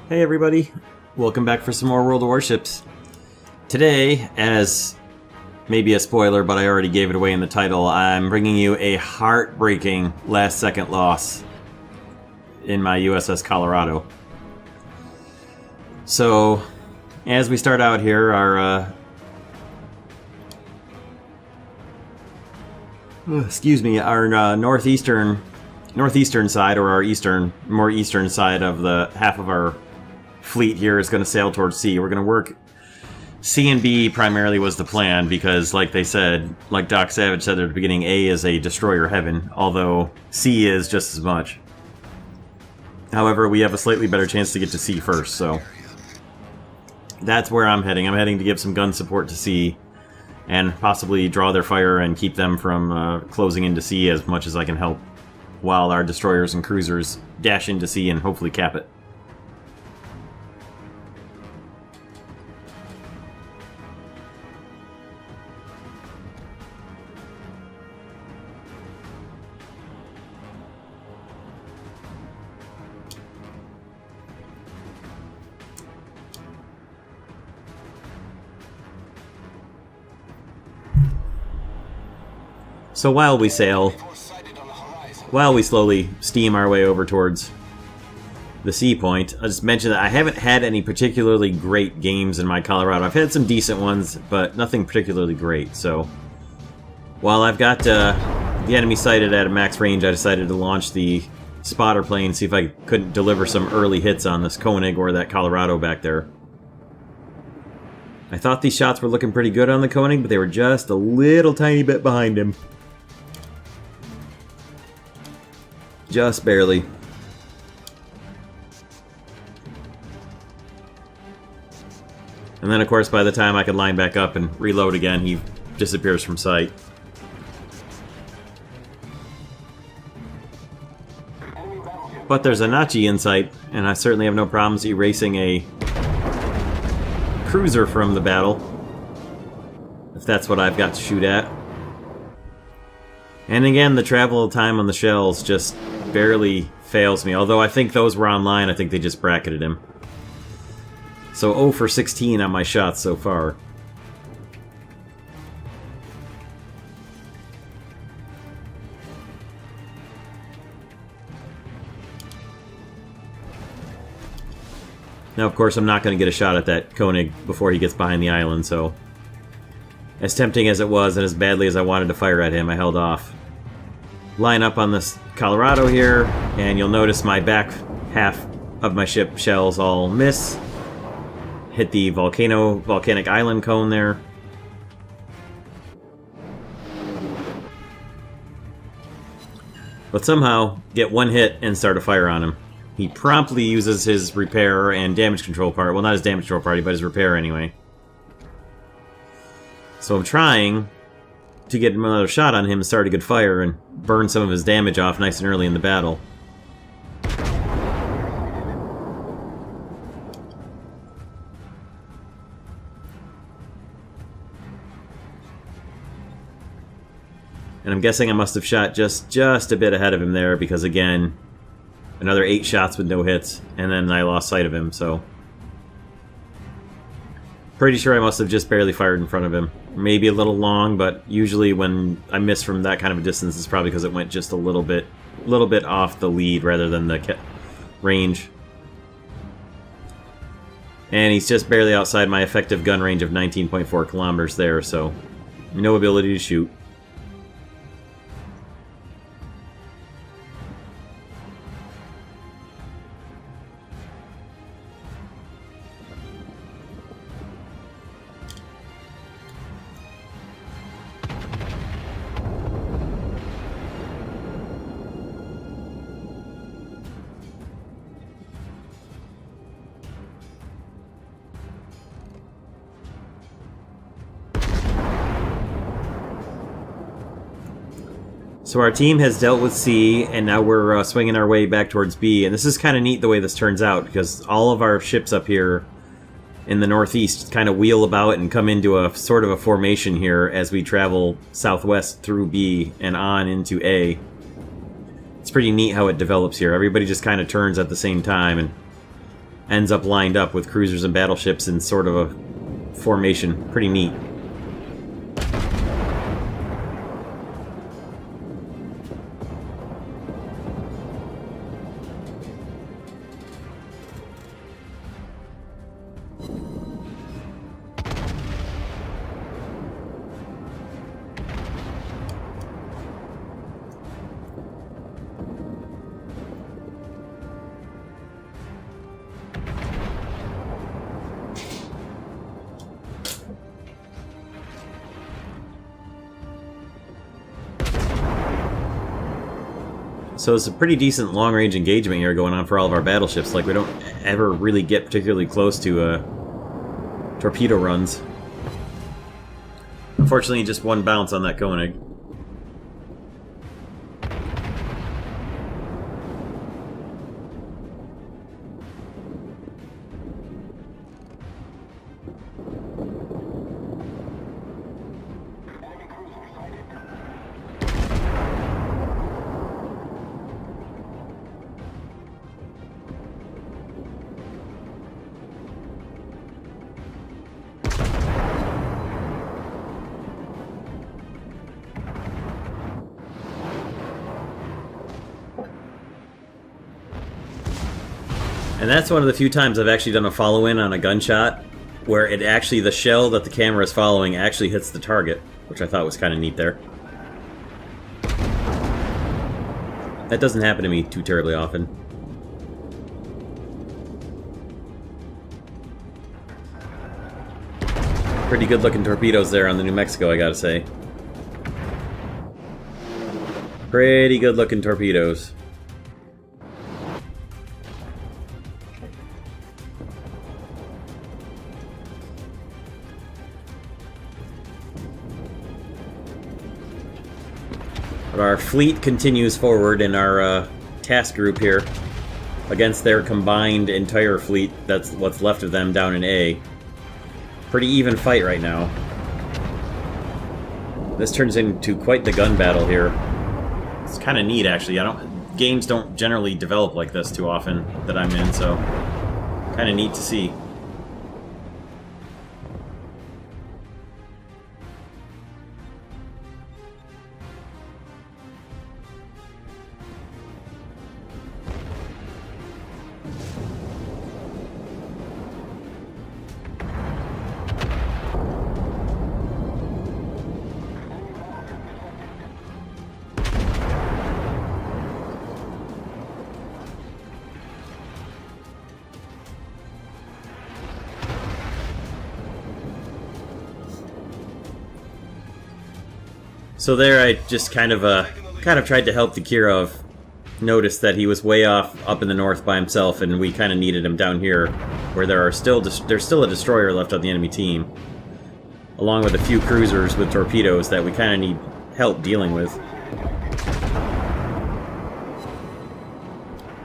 Hey everybody, welcome back for some more World of Warships. Today, as maybe a spoiler, but I already gave it away in the title, I'm bringing you a heartbreaking last-second loss in my U.S.S. Colorado. So, as we start out here, our northeastern side, or our more eastern side of the half of our fleet here is going to sail towards C. We're going to work C and B primarily was the plan because, like they said, like Doc Savage said at the beginning, A is a destroyer heaven, although C is just as much. However, we have a slightly better chance to get to C first, so that's where I'm heading. I'm heading to give some gun support to C and possibly draw their fire and keep them from closing into C as much as I can help, while our destroyers and cruisers dash into sea and hopefully cap it. So while we sail, while we slowly steam our way over towards the sea point, I'll just mention that I haven't had any particularly great games in my Colorado. I've had some decent ones, but nothing particularly great. So while I've got the enemy sighted at a max range, I decided to launch the spotter plane, see if I couldn't deliver some early hits on this Koenig or that Colorado back there. I thought these shots were looking pretty good on the Koenig, but they were just a little tiny bit behind him. Just barely. And then, of course, by the time I could line back up and reload again, he disappears from sight. But there's a Nachi in sight, and I certainly have no problems erasing a cruiser from the battle, if that's what I've got to shoot at. And again, the travel time on the shells just barely fails me. Although I think those were online, I think they just bracketed him. So 0 for 16 on my shots so far. Now, of course, I'm not going to get a shot at that Koenig before he gets behind the island, so as tempting as it was, and as badly as I wanted to fire at him, I held off. Line up on this Colorado here, and you'll notice my back half of my ship shells all miss. Hit the volcanic island cone there. But somehow get one hit and start a fire on him. He promptly uses his repair and damage control part. Well, not his damage control party, but his repair anyway. So I'm trying to get another shot on him and start a good fire and burn some of his damage off nice and early in the battle. And I'm guessing I must have shot just a bit ahead of him there because, again, another 8 shots with no hits, and then I lost sight of him, so pretty sure I must have just barely fired in front of him. Maybe a little long, but usually when I miss from that kind of a distance, it's probably because it went just a little bit off the lead rather than the range. And he's just barely outside my effective gun range of 19.4 kilometers there, so no ability to shoot. So our team has dealt with C, and now we're swinging our way back towards B. And this is kind of neat the way this turns out, because all of our ships up here in the northeast kind of wheel about and come into a sort of a formation here as we travel southwest through B and on into A. It's pretty neat how it develops here. Everybody just kind of turns at the same time, and ends up lined up with cruisers and battleships in sort of a formation. Pretty neat. So it's a pretty decent long-range engagement here going on for all of our battleships. Like, we don't ever really get particularly close to torpedo runs. Unfortunately, just one bounce on that Koenig. And that's one of the few times I've actually done a follow-in on a gunshot where it actually, the shell that the camera is following actually hits the target, which I thought was kind of neat there. That doesn't happen to me too terribly often. Pretty good looking torpedoes there on the New Mexico, I gotta say. Pretty good looking torpedoes. But our fleet continues forward in our task group here against their combined entire fleet. That's what's left of them down in A. Pretty even fight right now. This turns into quite the gun battle here. It's kind of neat, actually. Games don't generally develop like this too often that I'm in, so kind of neat to see. So there, I just kind of tried to help the Kirov notice that he was way off up in the north by himself, and we kind of needed him down here, where there's still a destroyer left on the enemy team, along with a few cruisers with torpedoes that we kind of need help dealing with.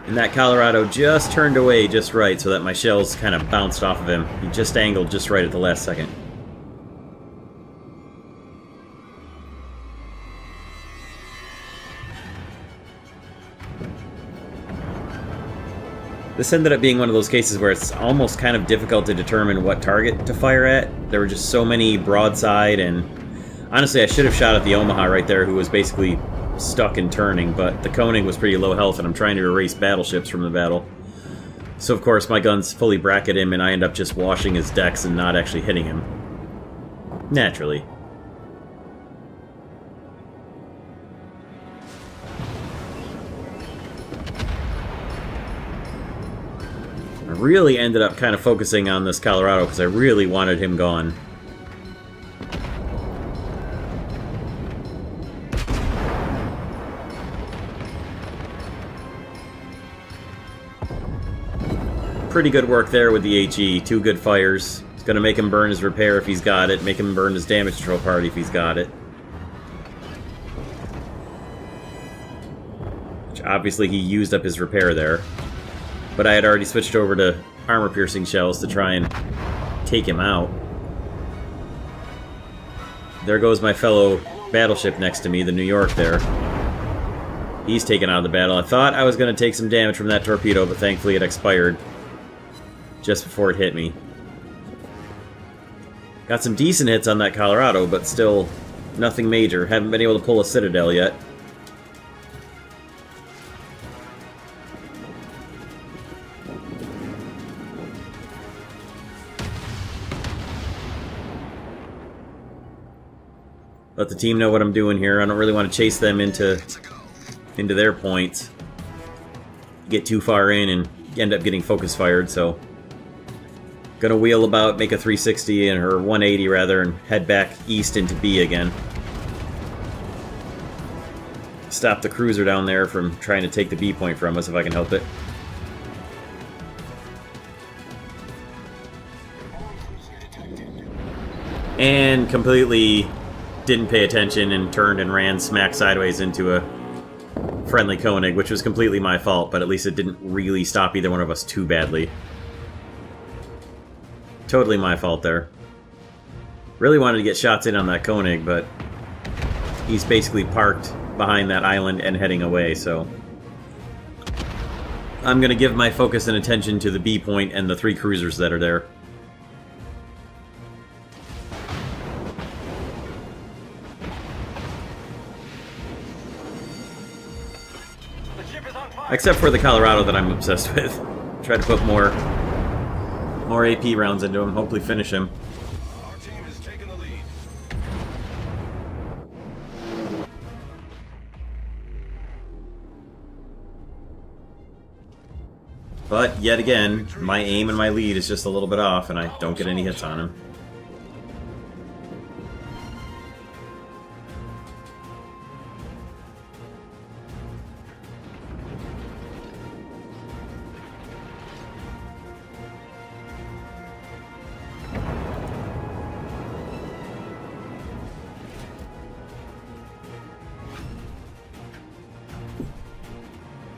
And that Colorado just turned away just right so that my shells kind of bounced off of him. He just angled just right at the last second. This ended up being one of those cases where it's almost kind of difficult to determine what target to fire at. There were just so many broadside, and honestly I should have shot at the Omaha right there, who was basically stuck and turning, but the Koenig was pretty low health and I'm trying to erase battleships from the battle. So of course my guns fully bracket him and I end up just washing his decks and not actually hitting him. Naturally. I really ended up kind of focusing on this Colorado because I really wanted him gone. Pretty good work there with the HE. 2 good fires. It's going to make him burn his repair if he's got it. Make him burn his damage control party if he's got it. Which obviously he used up his repair there. But I had already switched over to armor-piercing shells to try and take him out. There goes my fellow battleship next to me, the New York there. He's taken out of the battle. I thought I was going to take some damage from that torpedo, but thankfully it expired. just before it hit me. Got some decent hits on that Colorado, but still nothing major. Haven't been able to pull a Citadel yet. Let the team know what I'm doing here. I don't really want to chase them into their points. Get too far in and end up getting focus fired, so gonna wheel about, make a 360 and or 180 rather, and head back east into B again. Stop the cruiser down there from trying to take the B point from us if I can help it. And completely didn't pay attention and turned and ran smack sideways into a friendly Koenig, which was completely my fault, but at least it didn't really stop either one of us too badly. Totally my fault there. Really wanted to get shots in on that Koenig, but he's basically parked behind that island and heading away, so I'm going to give my focus and attention to the B point and the 3 cruisers that are there. Except for the Colorado that I'm obsessed with. Try to put more AP rounds into him, hopefully finish him. Our team is taking the lead. But yet again, my aim and my lead is just a little bit off, and I don't get any hits on him.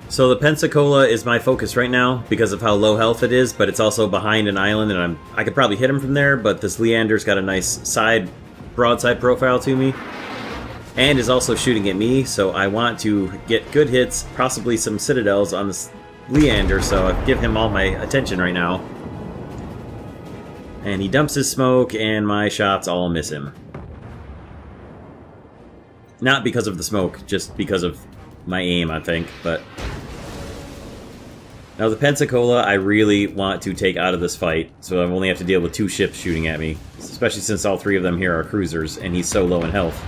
So the Pensacola is my focus right now because of how low health it is, but it's also behind an island, and I could probably hit him from there, but this Leander's got a nice broadside profile to me, and is also shooting at me, so I want to get good hits, possibly some Citadels on this Leander, so I give him all my attention right now. And he dumps his smoke, and my shots all miss him. Not because of the smoke, just because of my aim, I think, but... Now the Pensacola I really want to take out of this fight, so I only have to deal with 2 ships shooting at me, especially since all 3 of them here are cruisers, and he's so low in health.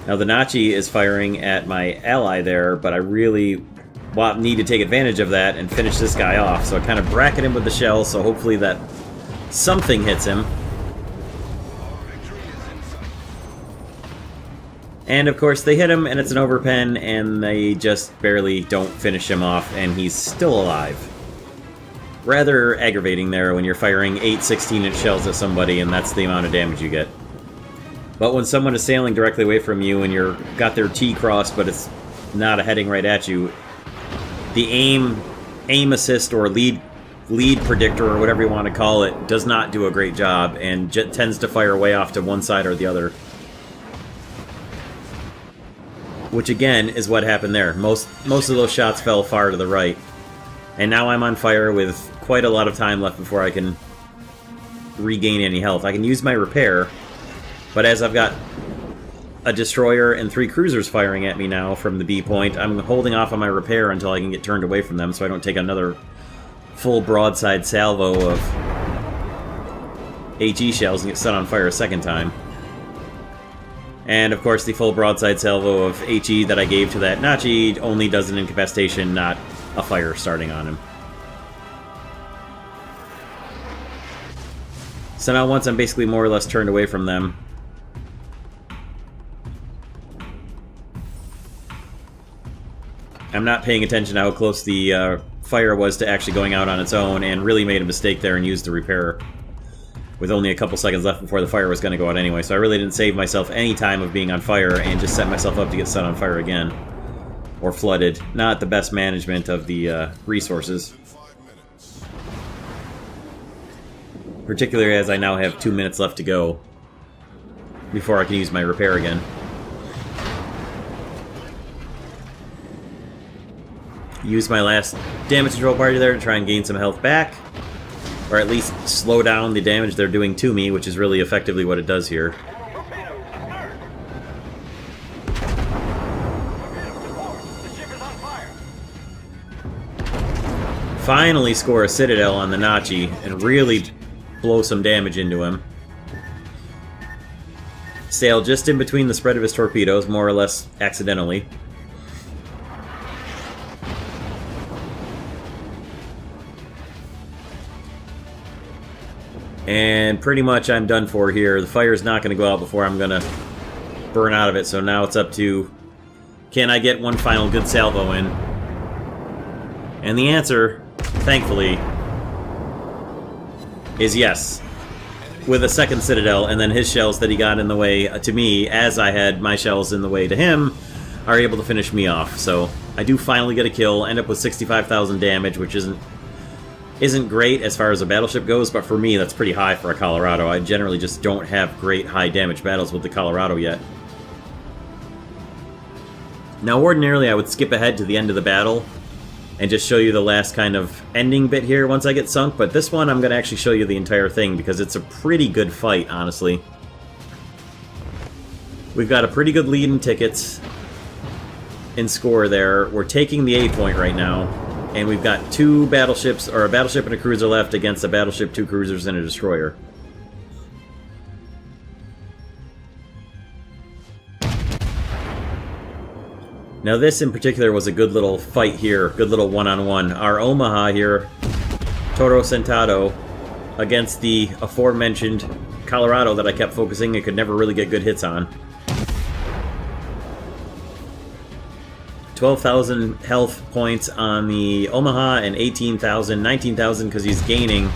Now the Nachi is firing at my ally there, but I really need to take advantage of that and finish this guy off, so I kind of bracket him with the shell, so hopefully that something hits him. And of course they hit him, and it's an overpen, and they just barely don't finish him off, and he's still alive. Rather aggravating there when you're firing 8 16-inch shells at somebody, and that's the amount of damage you get. But when someone is sailing directly away from you, and you're got their T crossed, but it's not heading right at you, the aim assist or lead predictor, or whatever you want to call it, does not do a great job, and tends to fire way off to one side or the other. Which again is what happened there. Most of those shots fell far to the right. And now I'm on fire with quite a lot of time left before I can regain any health. I can use my repair, but as I've got a destroyer and 3 cruisers firing at me now from the B point, I'm holding off on my repair until I can get turned away from them so I don't take another full broadside salvo of HE shells and get set on fire a second time. And of course the full broadside salvo of HE that I gave to that Nachi only does an incapacitation, not a fire starting on him. So now once I'm basically more or less turned away from them, I'm not paying attention to how close the fire was to actually going out on its own, and really made a mistake there and used the repair with only a couple seconds left before the fire was going to go out anyway, so I really didn't save myself any time of being on fire and just set myself up to get set on fire again. Or flooded. Not the best management of the resources. Particularly as I now have 2 minutes left to go before I can use my repair again. Use my last damage control party there to try and gain some health back. Or at least slow down the damage they're doing to me, which is really effectively what it does here. Torpedo, alert! Torpedo, report! The ship is on fire! Finally score a Citadel on the Nachi and really blow some damage into him. Sail just in between the spread of his torpedoes, more or less accidentally. And pretty much I'm done for here. The fire's not going to go out before I'm going to burn out of it, so now it's up to, can I get one final good salvo in? And the answer, thankfully, is yes. With a second Citadel, and then his shells that he got in the way to me, as I had my shells in the way to him, are able to finish me off. So I do finally get a kill, end up with 65,000 damage, which isn't great as far as a battleship goes, but for me that's pretty high for a Colorado. I generally just don't have great high damage battles with the Colorado yet. Now ordinarily I would skip ahead to the end of the battle and just show you the last kind of ending bit here once I get sunk, but this one I'm going to actually show you the entire thing because it's a pretty good fight, honestly. We've got a pretty good lead in tickets and score there. We're taking the A point right now. And we've got two battleships, or a battleship and a cruiser left against a battleship, two cruisers, and a destroyer. Now this in particular was a good little fight here, good little one-on-one. Our Omaha here, Toro Sentado, against the aforementioned Colorado that I kept focusing and could never really get good hits on. 12,000 health points on the Omaha and 18,000, 19,000 because he's gaining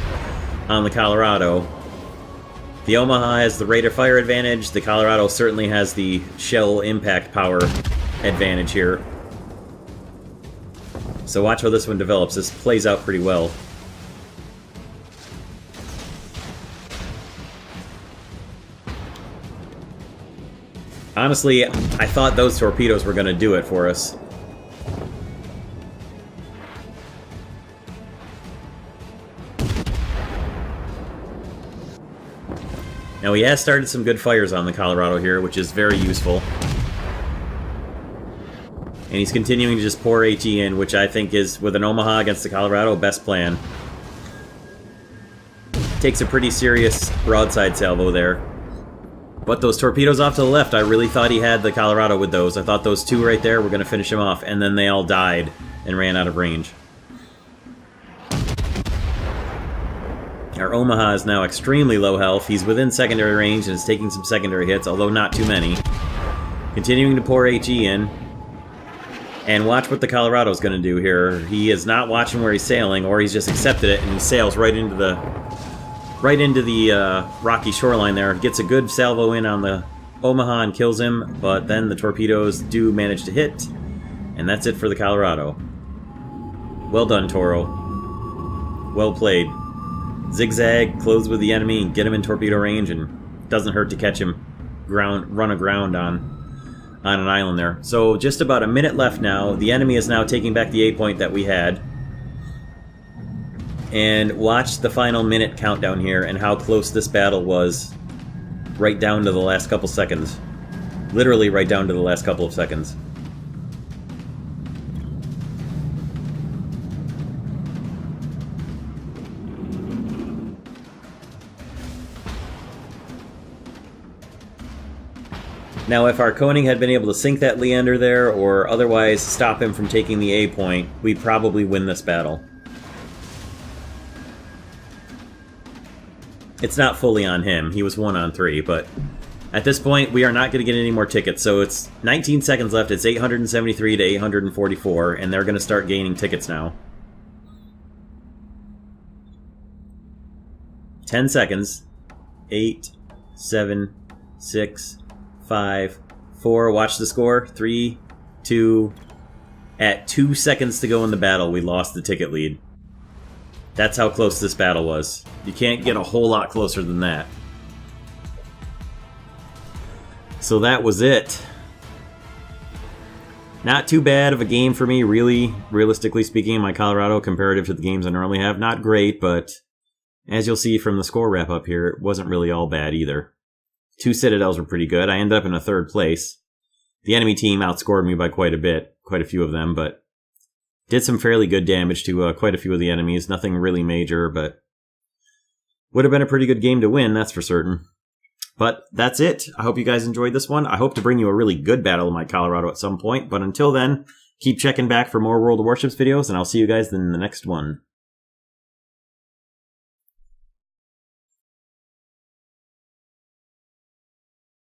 on the Colorado. The Omaha has the rate of fire advantage. The Colorado certainly has the shell impact power advantage here. So watch how this one develops. This plays out pretty well. Honestly, I thought those torpedoes were going to do it for us. Now he has started some good fires on the Colorado here, which is very useful. And he's continuing to just pour HE in, which I think is, with an Omaha against the Colorado, best plan. Takes a pretty serious broadside salvo there. But those torpedoes off to the left, I really thought he had the Colorado with those. I thought those two right there were going to finish him off, and then they all died and ran out of range. Our Omaha is now extremely low health. He's within secondary range and is taking some secondary hits, although not too many. Continuing to pour HE in. And watch what the Colorado's going to do here. He is not watching where he's sailing, or he's just accepted it, and he sails right into the rocky shoreline there. Gets a good salvo in on the Omaha and kills him, but then the torpedoes do manage to hit, and that's it for the Colorado. Well done, Toro. Well played. Zigzag, close with the enemy, and get him in torpedo range, and doesn't hurt to catch him run aground on an island there. So just about a minute left now. The enemy is now taking back the A point that we had. And watch the final minute countdown here and how close this battle was right down to the last couple seconds. Literally right down to the last couple of seconds. Now, if our Koenig had been able to sink that Leander there, or otherwise stop him from taking the A point, we'd probably win this battle. It's not fully on him. He was 1 on 3, but at this point, we are not going to get any more tickets. So it's 19 seconds left. It's 873 to 844, and they're going to start gaining tickets now. 10 seconds. 8, 7, 6, 5, 4. Watch the score. 3, 2. At 2 seconds to go in the battle, we lost the ticket lead. That's how close this battle was. You can't get a whole lot closer than that. So that was it. Not too bad of a game for me, really, realistically speaking, in my Colorado, comparative to the games I normally have. Not great, but As you'll see from the score wrap-up here, it wasn't really all bad either. 2 citadels were pretty good. I ended up in a 3rd place. The enemy team outscored me by quite a bit, quite a few of them, but did some fairly good damage to quite a few of the enemies. Nothing really major, but would have been a pretty good game to win, that's for certain. But that's it. I hope you guys enjoyed this one. I hope to bring you a really good Battle of my Colorado at some point, but until then, keep checking back for more World of Warships videos, and I'll see you guys in the next one.